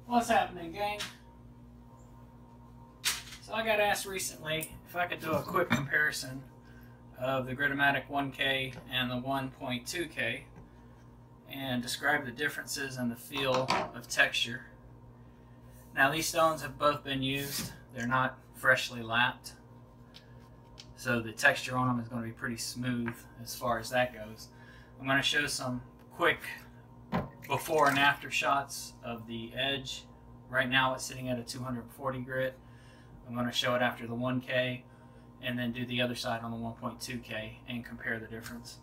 What's happening, gang? So I got asked recently if I could do a quick comparison of the Gritomatic 1K and the 1.2K and describe the differences in the feel of texture. Now these stones have both been used. They're not freshly lapped, so the texture on them is going to be pretty smooth as far as that goes. I'm going to show some quick before and after shots of the edge. Right now it's sitting at a 240 grit. I'm going to show it after the 1K and then do the other side on the 1.2K and compare the difference.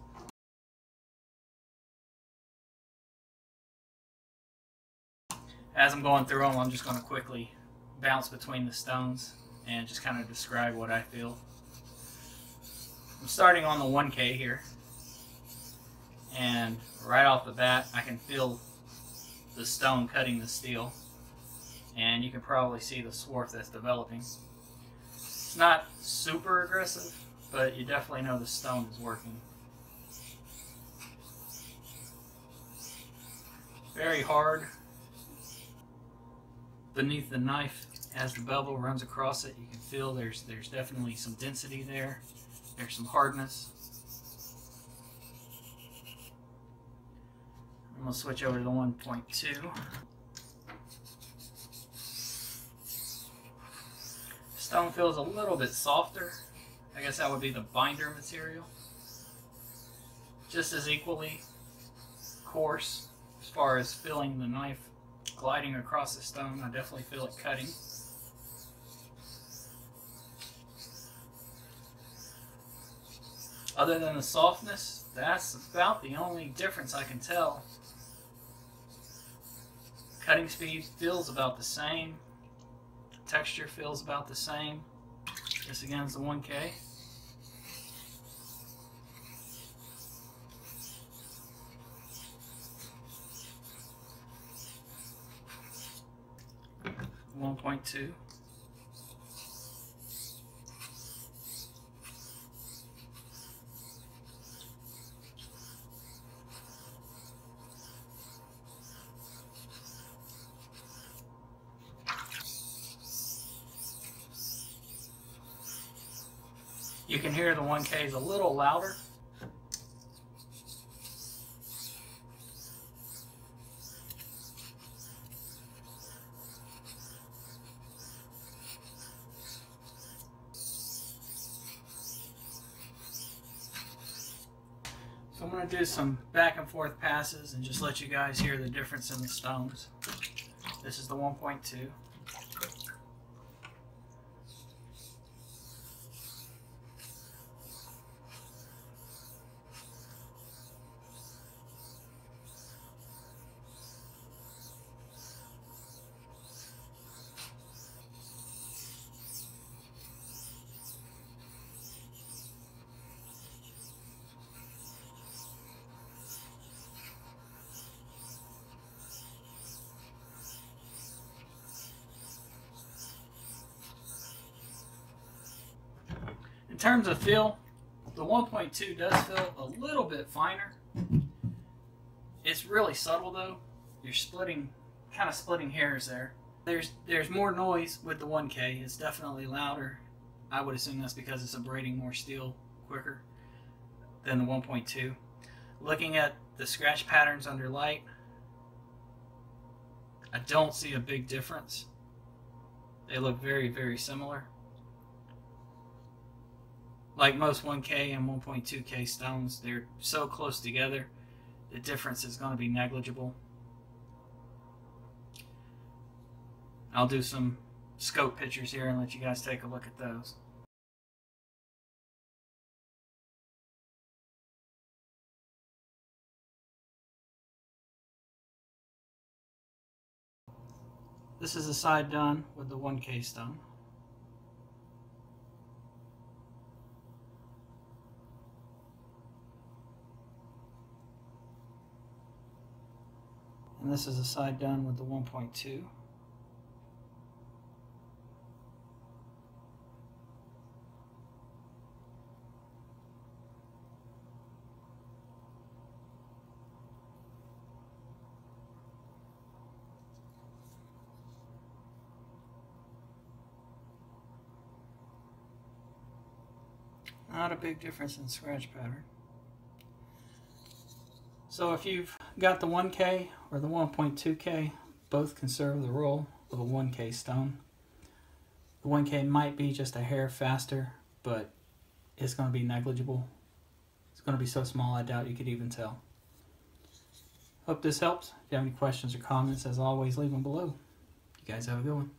As I'm going through them, I'm just going to quickly bounce between the stones and just kind of describe what I feel. I'm starting on the 1K here, and right off the bat I can feel the stone cutting the steel, and you can probably see the swarf that's developing. It's not super aggressive, but you definitely know the stone is working. Very hard beneath the knife. As the bevel runs across it, you can feel there's definitely some density there. There's some hardness. I'm going to switch over to the 1.2. Stone feels a little bit softer. I guess that would be the binder material. Just as equally coarse as far as feeling the knife gliding across the stone. I definitely feel it cutting. Other than the softness, that's about the only difference I can tell. Cutting speed feels about the same. Texture feels about the same. This again is the 1K. The 1.2. You can hear the 1K is a little louder. So I'm going to do some back and forth passes and just let you guys hear the difference in the stones. This is the 1.2. In terms of feel, the 1.2 does feel a little bit finer. It's really subtle though. You're kind of splitting hairs there. There's more noise with the 1K. It's definitely louder. I would assume that's because it's abrading more steel quicker than the 1.2. Looking at the scratch patterns under light, I don't see a big difference. They look very, very similar. Like most 1K and 1.2K stones, they're so close together, the difference is going to be negligible. I'll do some scope pictures here and let you guys take a look at those. This is the side done with the 1K stone. And this is the side done with the 1.2. Not a big difference in scratch pattern. So if you've got the 1K or the 1.2K, both conserve the roll of a 1K stone. The 1K might be just a hair faster, but it's going to be negligible. It's going to be so small I doubt you could even tell. Hope this helps. If you have any questions or comments, as always, leave them below. You guys have a good one.